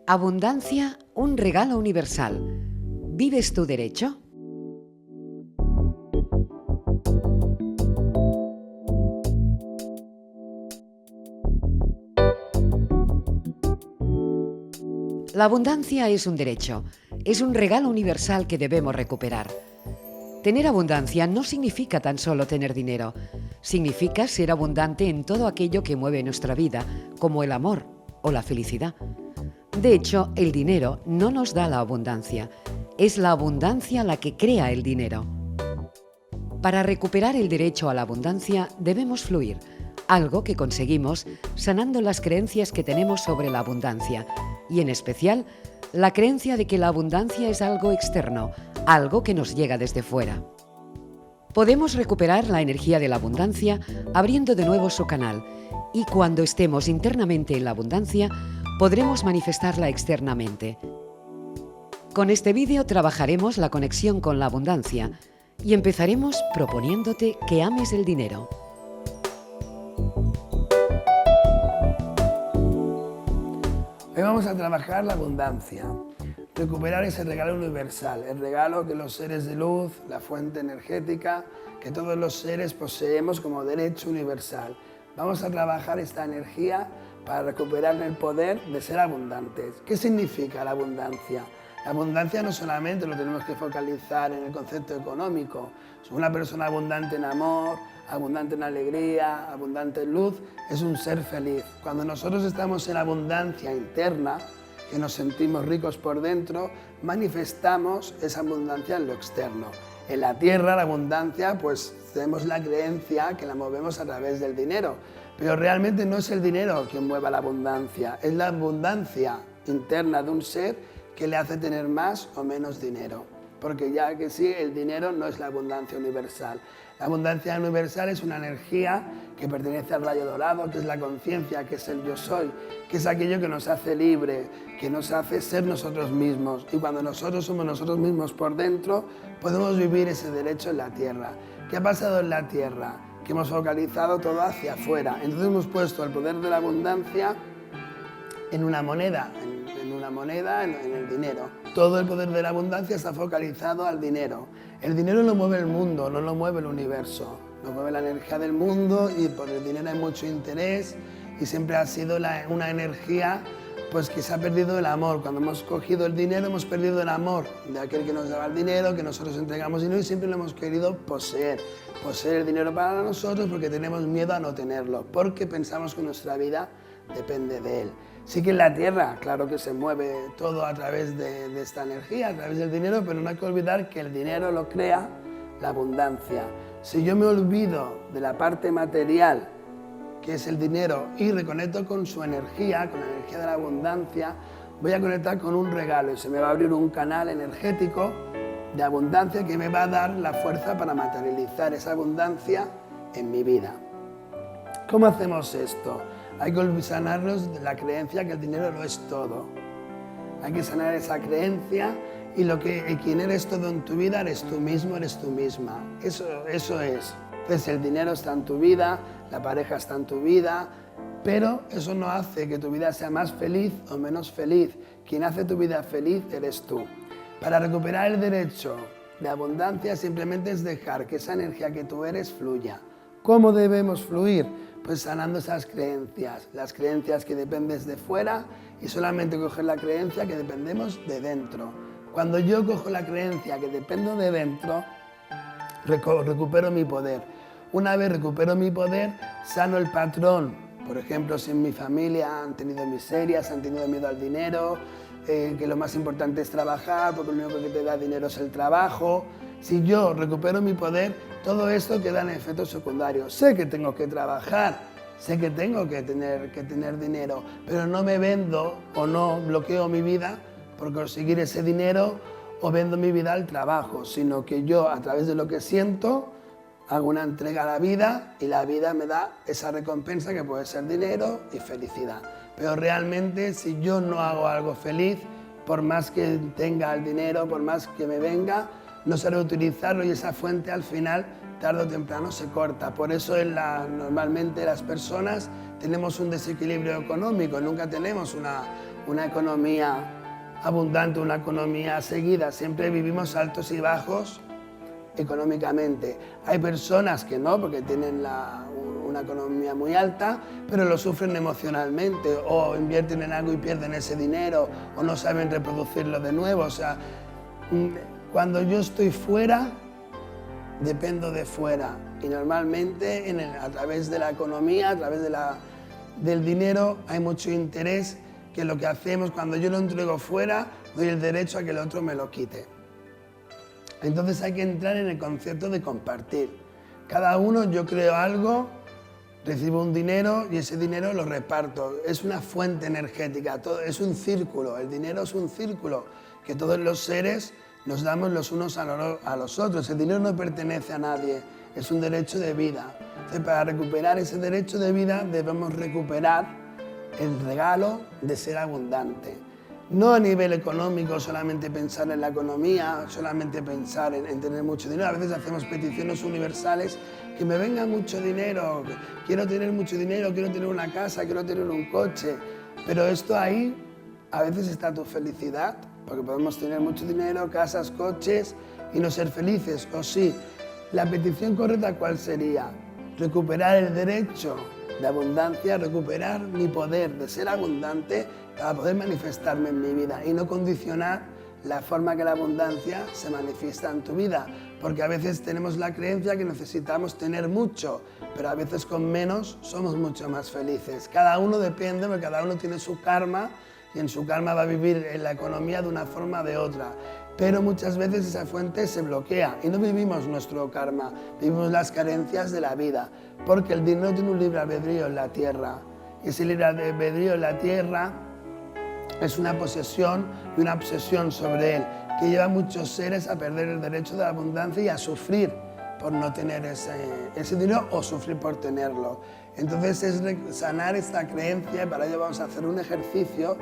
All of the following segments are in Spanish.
Abundancia, un regalo universal. ¿Vives tu derecho? La abundancia es un derecho, es un regalo universal que debemos recuperar. Tener abundancia no significa tan solo tener dinero, significa ser abundante en todo aquello que mueve nuestra vida, como el amor o la felicidad. De hecho, el dinero no nos da la abundancia, es la abundancia la que crea el dinero. Para recuperar el derecho a la abundancia debemos fluir, algo que conseguimos sanando las creencias que tenemos sobre la abundancia, y en especial la creencia de que la abundancia es algo externo, algo que nos llega desde fuera. Podemos recuperar la energía de la abundancia abriendo de nuevo su canal, y cuando estemos internamente en la abundancia, podremos manifestarla externamente. Con este vídeo trabajaremos la conexión con la abundancia y empezaremos proponiéndote que ames el dinero. Hoy vamos a trabajar la abundancia, recuperar ese regalo universal, el regalo que los seres de luz, la fuente energética, que todos los seres poseemos como derecho universal. Vamos a trabajar esta energía para recuperar el poder de ser abundantes. ¿Qué significa la abundancia? La abundancia no solamente lo tenemos que focalizar en el concepto económico. Una persona abundante en amor, abundante en alegría, abundante en luz, es un ser feliz. Cuando nosotros estamos en abundancia interna, que nos sentimos ricos por dentro, manifestamos esa abundancia en lo externo. En la tierra, la abundancia, pues tenemos la creencia que la movemos a través del dinero, pero realmente no es el dinero quien mueva la abundancia, es la abundancia interna de un ser que le hace tener más o menos dinero. Porque ya que sí, el dinero no es la abundancia universal. La abundancia universal es una energía que pertenece al rayo dorado, que es la conciencia, que es el yo soy, que es aquello que nos hace libre, que nos hace ser nosotros mismos. Y cuando nosotros somos nosotros mismos por dentro, podemos vivir ese derecho en la tierra. ¿Qué ha pasado en la tierra? Que hemos focalizado todo hacia afuera. Entonces hemos puesto el poder de la abundancia en una moneda, en el dinero. Todo el poder de la abundancia está focalizado al dinero. El dinero lo mueve el mundo, no lo mueve el universo. Lo mueve la energía del mundo y por el dinero hay mucho interés y siempre ha sido una energía pues que se ha perdido el amor. Cuando hemos cogido el dinero hemos perdido el amor de aquel que nos daba el dinero, que nosotros entregamos dinero y siempre lo hemos querido poseer. Poseer el dinero para nosotros porque tenemos miedo a no tenerlo, porque pensamos que nuestra vida depende de él. Sí que en la tierra, claro que se mueve todo a través de esta energía, a través del dinero, pero no hay que olvidar que el dinero lo crea la abundancia. Si yo me olvido de la parte material, que es el dinero, y reconecto con su energía, con la energía de la abundancia, voy a conectar con un regalo y se me va a abrir un canal energético de abundancia que me va a dar la fuerza para materializar esa abundancia en mi vida. ¿Cómo hacemos esto? Hay que sanarnos de la creencia que el dinero lo es todo. Hay que sanar esa creencia y quien eres todo en tu vida eres tú mismo, eres tú misma. Eso es. Entonces el dinero está en tu vida, la pareja está en tu vida, pero eso no hace que tu vida sea más feliz o menos feliz. Quien hace tu vida feliz eres tú. Para recuperar el derecho de abundancia simplemente es dejar que esa energía que tú eres fluya. ¿Cómo debemos fluir? Pues sanando esas creencias, las creencias que dependes de fuera y solamente coger la creencia que dependemos de dentro. Cuando yo cojo la creencia que dependo de dentro, recupero mi poder. Una vez recupero mi poder, sano el patrón. Por ejemplo, si en mi familia han tenido miserias, han tenido miedo al dinero, que lo más importante es trabajar, porque lo único que te da dinero es el trabajo. Si yo recupero mi poder, todo esto queda en efectos secundarios. Sé que tengo que trabajar, sé que tengo que tener dinero, pero no me vendo o no bloqueo mi vida por conseguir ese dinero o vendo mi vida al trabajo, sino que yo, a través de lo que siento, hago una entrega a la vida y la vida me da esa recompensa que puede ser dinero y felicidad. Pero realmente, si yo no hago algo feliz, por más que tenga el dinero, por más que me venga, no sabré utilizarlo y esa fuente al final, tarde o temprano, se corta. Por eso normalmente las personas tenemos un desequilibrio económico, nunca tenemos una economía abundante, una economía seguida. Siempre vivimos altos y bajos económicamente. Hay personas que no, porque tienen una economía muy alta, pero lo sufren emocionalmente, o invierten en algo y pierden ese dinero, o no saben reproducirlo de nuevo. O sea, cuando yo estoy fuera, dependo de fuera. Y normalmente a través de la economía, a través del dinero, hay mucho interés que lo que hacemos cuando yo lo entrego fuera, doy el derecho a que el otro me lo quite. Entonces hay que entrar en el concepto de compartir. Cada uno, yo creo algo, recibo un dinero y ese dinero lo reparto. Es una fuente energética, es un círculo, el dinero es un círculo que todos los seres nos damos los unos a los otros. El dinero no pertenece a nadie, es un derecho de vida. Entonces, para recuperar ese derecho de vida debemos recuperar el regalo de ser abundante. No a nivel económico, solamente pensar en la economía, solamente pensar en tener mucho dinero. A veces hacemos peticiones universales, que me venga mucho dinero, quiero tener mucho dinero, quiero tener una casa, quiero tener un coche. Pero esto ahí, a veces está tu felicidad, porque podemos tener mucho dinero, casas, coches y no ser felices. O sí, la petición correcta, ¿cuál sería? Recuperar el derecho de abundancia, recuperar mi poder de ser abundante para poder manifestarme en mi vida y no condicionar la forma que la abundancia se manifiesta en tu vida, porque a veces tenemos la creencia que necesitamos tener mucho, pero a veces con menos somos mucho más felices. Cada uno depende, porque cada uno tiene su karma y en su karma va a vivir en la economía de una forma o de otra. Pero muchas veces esa fuente se bloquea y no vivimos nuestro karma, vivimos las carencias de la vida, porque el dinero tiene un libre albedrío en la tierra. Y ese libre albedrío en la tierra es una posesión y una obsesión sobre él, que lleva a muchos seres a perder el derecho de la abundancia y a sufrir por no tener ese dinero o sufrir por tenerlo. Entonces es sanar esta creencia y para ello vamos a hacer un ejercicio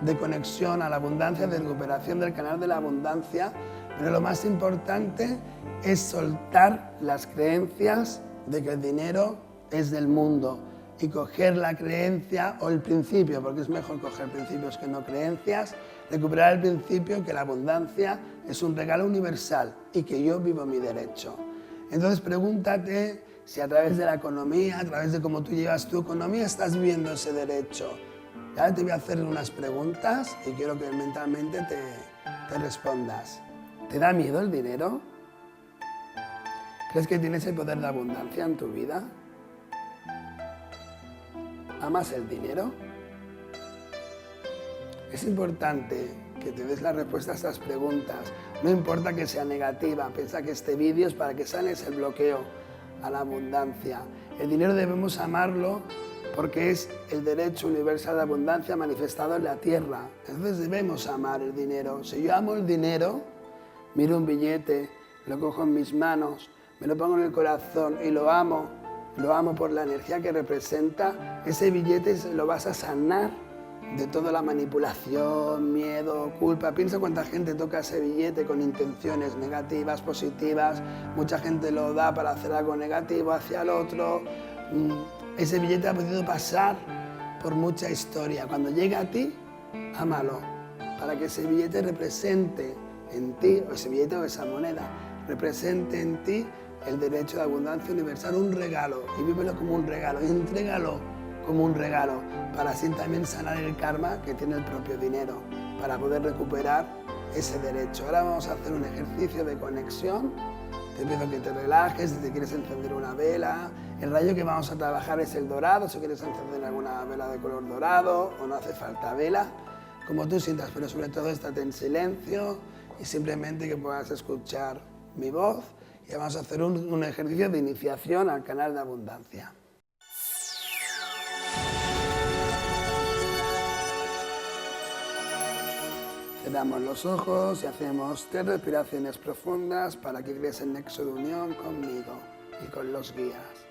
de conexión a la abundancia, de recuperación del canal de la abundancia, pero lo más importante es soltar las creencias de que el dinero es del mundo y coger la creencia o el principio, porque es mejor coger principios que no creencias, recuperar el principio que la abundancia es un regalo universal y que yo vivo mi derecho. Entonces pregúntate si a través de la economía, a través de cómo tú llevas tu economía, estás viviendo ese derecho. Ahora te voy a hacer unas preguntas y quiero que mentalmente te respondas. ¿Te da miedo el dinero? ¿Crees que tienes el poder de abundancia en tu vida? ¿Amas el dinero? Es importante que te des la respuesta a estas preguntas. No importa que sea negativa, piensa que este vídeo es para que sanes el bloqueo a la abundancia. El dinero debemos amarlo porque es el derecho universal de abundancia manifestado en la tierra. Entonces debemos amar el dinero. Si yo amo el dinero, miro un billete, lo cojo en mis manos, me lo pongo en el corazón y lo amo por la energía que representa, ese billete lo vas a sanar de toda la manipulación, miedo, culpa. Piensa cuánta gente toca ese billete con intenciones negativas, positivas. Mucha gente lo da para hacer algo negativo hacia el otro. Ese billete ha podido pasar por mucha historia. Cuando llega a ti, ámalo, para que ese billete represente en ti, o ese billete o esa moneda, represente en ti el derecho de abundancia universal, un regalo, y vívelo como un regalo, y entrégalo como un regalo, para así también sanar el karma que tiene el propio dinero, para poder recuperar ese derecho. Ahora vamos a hacer un ejercicio de conexión. Te pido que te relajes, si te quieres encender una vela. El rayo que vamos a trabajar es el dorado, si quieres encender alguna vela de color dorado o no hace falta vela, como tú sientas, pero sobre todo estate en silencio y simplemente que puedas escuchar mi voz. Y vamos a hacer un ejercicio de iniciación al canal de abundancia. Cerramos los ojos y hacemos 3 respiraciones profundas para que crees el nexo de unión conmigo y con los guías.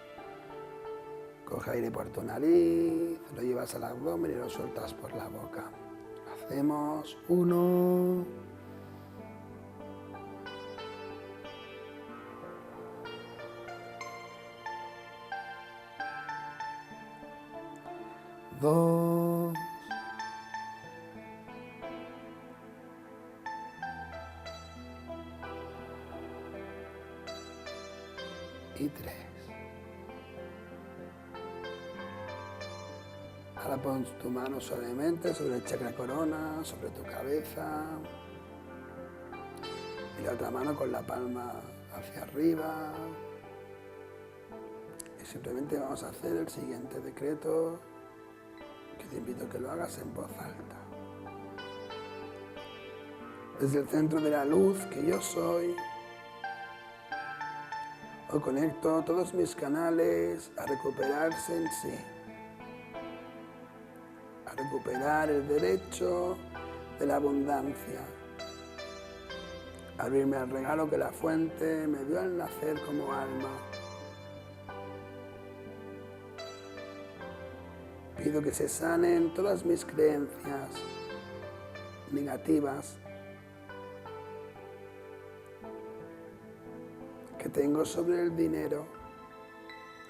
Coge aire por tu nariz, lo llevas al abdomen y lo sueltas por la boca. Hacemos 1, 2, y 3. Ahora pon tu mano suavemente sobre el chakra corona, sobre tu cabeza. Y la otra mano con la palma hacia arriba. Y simplemente vamos a hacer el siguiente decreto, que te invito a que lo hagas en voz alta. Desde el centro de la luz que yo soy, hoy conecto todos mis canales a recuperarse en sí, a recuperar el derecho de la abundancia, a abrirme al regalo que la fuente me dio al nacer como alma. Pido que se sanen todas mis creencias negativas que tengo sobre el dinero,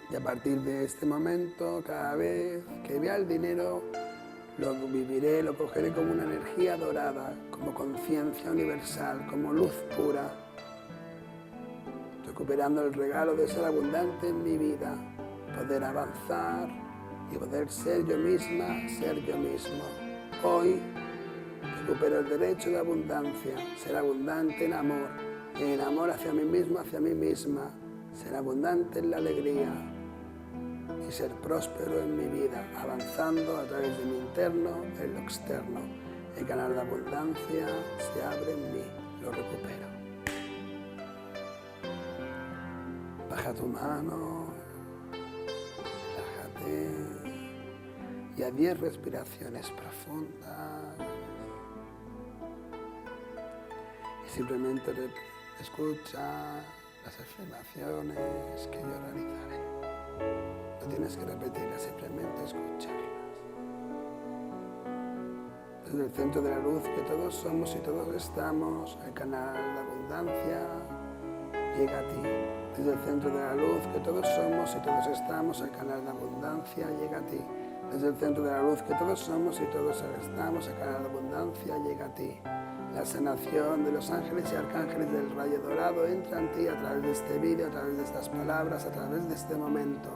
y a partir de este momento, cada vez que vea el dinero, lo viviré, lo cogeré como una energía dorada, como conciencia universal, como luz pura, recuperando el regalo de ser abundante en mi vida, poder avanzar y poder ser yo misma, ser yo mismo. Hoy recupero el derecho de abundancia, ser abundante en amor hacia mí mismo, hacia mí misma, ser abundante en la alegría y ser próspero en mi vida, avanzando a través de mi interno en lo externo. El canal de abundancia se abre en mí, lo recupero. Baja tu mano, relájate y a 10 respiraciones profundas. Y simplemente escucha las afirmaciones que yo realizaré. No tienes que repetirlas, simplemente escucharlas. Desde el centro de la luz que todos somos y todos estamos, el canal de abundancia llega a ti. Desde el centro de la luz que todos somos y todos estamos, el canal de abundancia llega a ti. Desde el centro de la luz que todos somos y todos estamos, el canal de abundancia llega a ti. La sanación de los ángeles y arcángeles del rayo dorado entra en ti a través de este vídeo, a través de estas palabras, a través de este momento,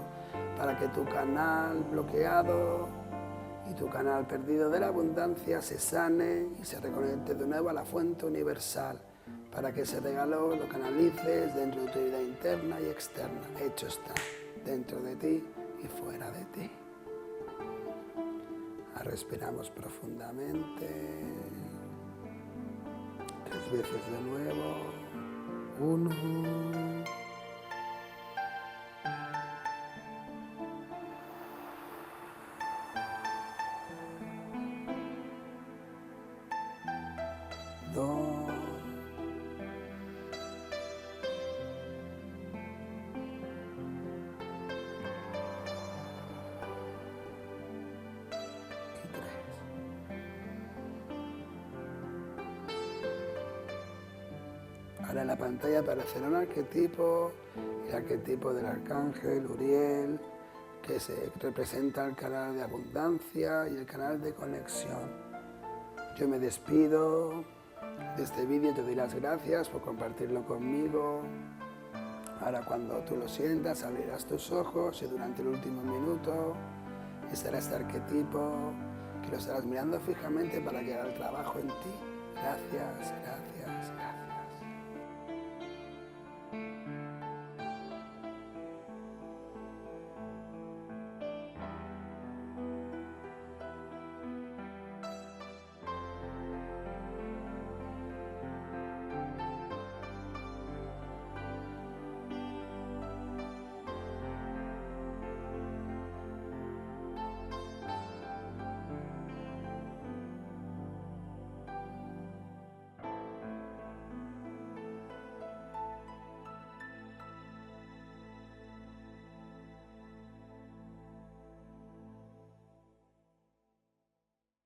para que tu canal bloqueado y tu canal perdido de la abundancia se sane y se reconecte de nuevo a la fuente universal, para que ese regalo lo canalices dentro de tu vida interna y externa. Hecho está, dentro de ti y fuera de ti. Respiramos profundamente. 3 veces de nuevo. 1. 2. 3. Ahora en la pantalla aparecerá un arquetipo, el arquetipo del arcángel Uriel, que representa el canal de abundancia y el canal de conexión. Yo me despido de este vídeo, te doy las gracias por compartirlo conmigo. Ahora cuando tú lo sientas, abrirás tus ojos y durante el último minuto estará este arquetipo que lo estarás mirando fijamente para que haga el trabajo en ti. Gracias, gracias, gracias.